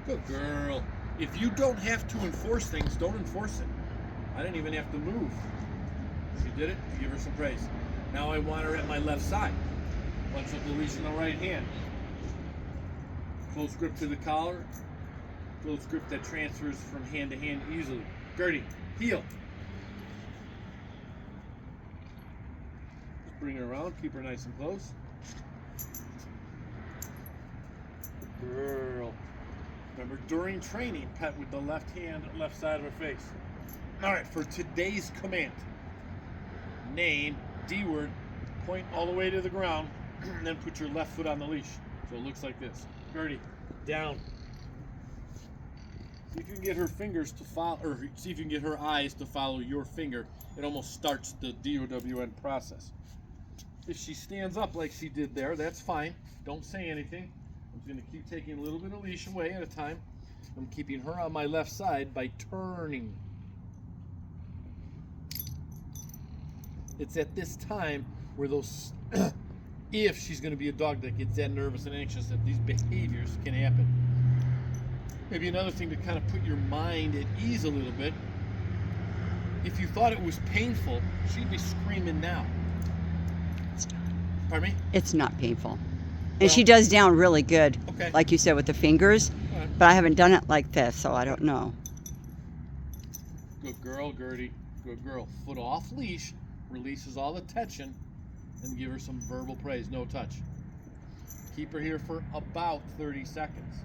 Good girl. If you don't have to enforce things, don't enforce it. I didn't even have to move. She did it. Give her some praise. Now I want her at my left side. Bunch up the leash in the right hand. Close grip to the collar. Close grip that transfers from hand to hand easily. Gertie, heel. Just bring her around. Keep her nice and close. Good girl. Remember, during training, pet with the left hand, left side of her face. All right, for today's command, name, D word, point all the way to the ground, and then put your left foot on the leash. So it looks like this. Gertie, down. See if you can get her fingers to follow, or see if you can get her eyes to follow your finger. It almost starts the DOWN process. If she stands up like she did there, that's fine. Don't say anything. I'm going to keep taking a little bit of leash away at a time. I'm keeping her on my left side by turning. It's at this time where those, if she's going to be a dog that gets that nervous and anxious, that these behaviors can happen. Maybe another thing to kind of put your mind at ease a little bit. If you thought it was painful, she'd be screaming now. It's not. Pardon me? It's not painful. And Well, she does down really good, okay. like you said, with the fingers. All right. But I haven't done it like this, so I don't know. Good girl, Gertie. Good girl. Foot off leash, releases all the tension, and give her some verbal praise. No touch. Keep her here for about 30 seconds.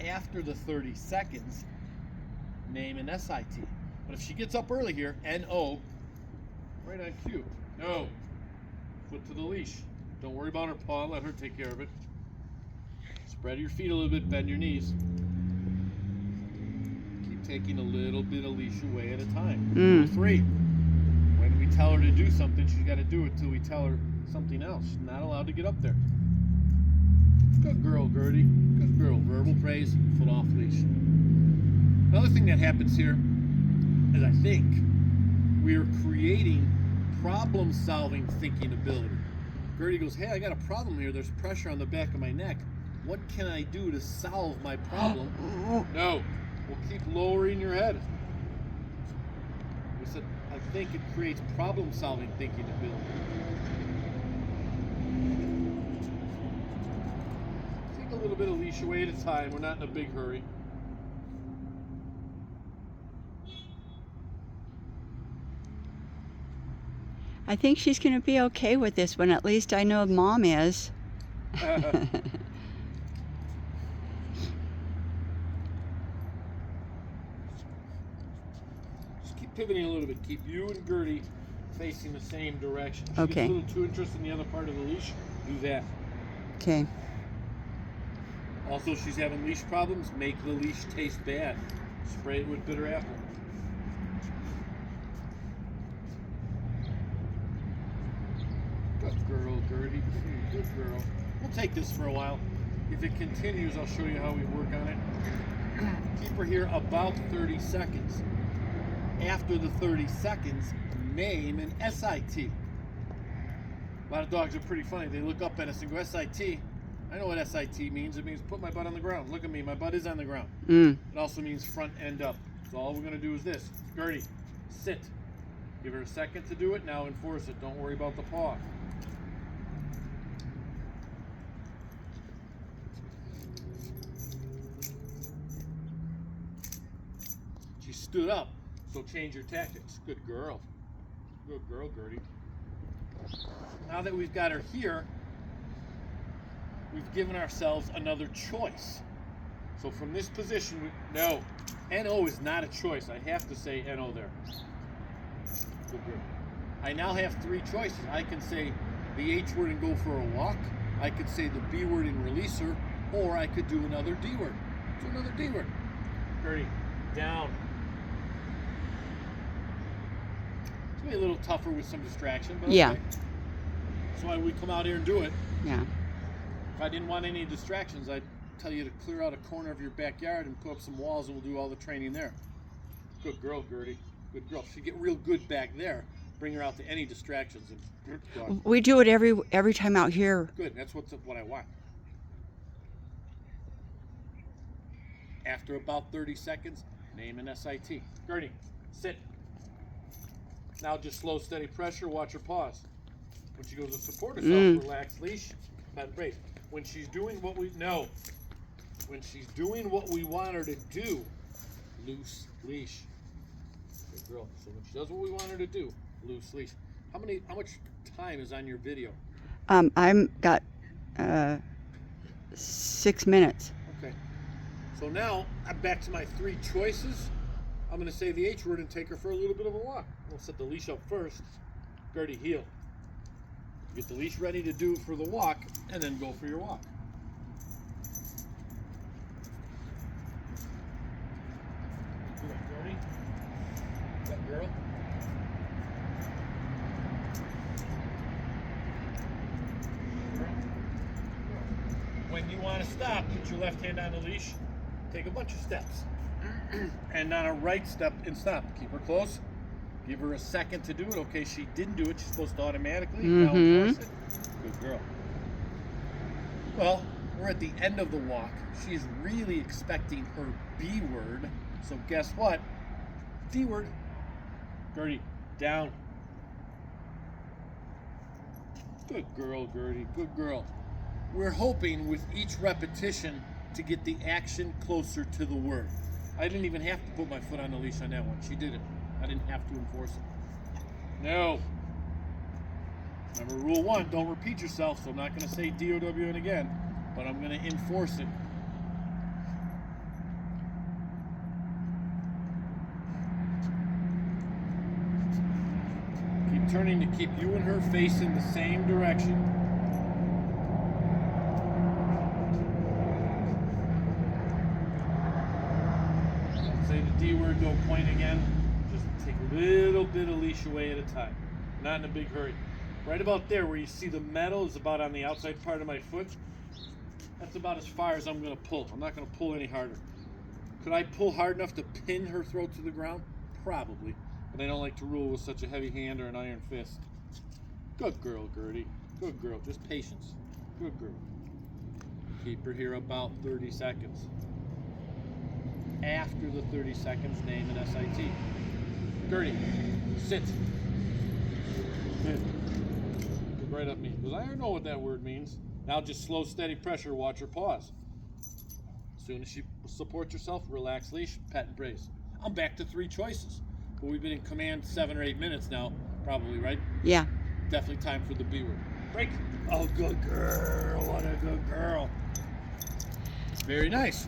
After the 30 seconds, name an SIT. But if she gets up early here, NO, right on cue. No. Foot to the leash. Don't worry about her paw. Let her take care of it. Spread your feet a little bit. Bend your knees. Keep taking a little bit of leash away at a time. Rule 3. When we tell her to do something, she's got to do it till we tell her something else. She's not allowed to get up there. Good girl, Gertie. Good girl. Verbal praise, foot off leash. Another thing that happens here is I think we are creating problem-solving thinking ability. Gertie goes, hey, I got a problem here. There's pressure on the back of my neck. What can I do to solve my problem? No. We'll keep lowering your head. We said, I think it creates problem-solving thinking ability. Take a little bit of leash away at a time. We're not in a big hurry. I think she's going to be okay with this one. At least I know Mom is. Just keep pivoting a little bit. Keep you and Gertie facing the same direction. If she Okay. gets a little too interested in the other part of the leash, do that. Okay. Also, if she's having leash problems, make the leash taste bad. Spray it with bitter apple. Good girl, Gertie. Good girl. We'll take this for a while. If it continues, I'll show you how we work on it. Keep her here about 30 seconds. After the 30 seconds, name an SIT. A lot of dogs are pretty funny. They look up at us and go, SIT. I know what SIT means. It means put my butt on the ground. Look at me. My butt is on the ground. It also means front end up. So all we're going to do is this. Gertie, sit. Give her a second to do it. Now enforce it. Don't worry about the paw. She stood up, so change your tactics. Good girl. Good girl, Gertie. Now that we've got her here, we've given ourselves another choice. So from this position, no. NO is not a choice. I have to say NO there. Good girl. I now have 3 choices. I can say the H word and go for a walk. I could say the B word and release her, or I could do another D word. Do another D word. Gertie, down. It's gonna be a little tougher with some distraction, but Yeah. okay. That's why we come out here and do it. Yeah. If I didn't want any distractions, I'd tell you to clear out a corner of your backyard and put up some walls, and we'll do all the training there. Good girl, Gertie. Good girl. If you get real good back there, bring her out to any distractions. And good dog. We do it every time out here. Good. That's what I want. After about 30 seconds, name an SIT. Gertie, sit. Now just slow, steady pressure, watch her pause. When she goes to support herself, relax leash, pet and brace. When she's doing what we when she's doing what we want her to do, loose leash. Good girl. So when she does what we want her to do, loose leash. How much time is on your video? I'm got 6 minutes. Okay. So now I'm back to my 3 choices. I'm going to say the H word and take her for a little bit of a walk. We'll set the leash up first. Gertie, heel. Get the leash ready to do for the walk, and then go for your walk. Good, Gertie. Good girl. When you want to stop, put your left hand on the leash. Take a bunch of steps. And on a right step and stop. Keep her close. Give her a second to do it. Okay, she didn't do it. She's supposed to automatically. Now enforce it. Good girl. Well, we're at the end of the walk. She's really expecting her B word. So guess what? D word. Gertie, down. Good girl, Gertie. Good girl. We're hoping with each repetition to get the action closer to the word. I didn't even have to put my foot on the leash on that one. She did it. I didn't have to enforce it. No. Remember rule 1, don't repeat yourself, so I'm not going to say DOWN again, but I'm going to enforce it. Keep turning to keep you and her facing the same direction. Say the D word, go point again. Just take a little bit of leash away at a time. Not in a big hurry. Right about there where you see the metal is about on the outside part of my foot. That's about as far as I'm going to pull. I'm not going to pull any harder. Could I pull hard enough to pin her throat to the ground? Probably. But I don't like to rule with such a heavy hand or an iron fist. Good girl, Gertie. Good girl. Just patience. Good girl. Keep her here about 30 seconds. After the 30 seconds, name an SIT. Gertie, sit. Good. Look right at me, because I don't know what that word means. Now just slow, steady pressure, watch her pause. As soon as she supports herself, relax leash, pet and brace. I'm back to 3 choices. But we've been in command 7 or 8 minutes now, probably, right? Yeah. Definitely time for the B word. Break. Oh, good girl. What a good girl. Very nice.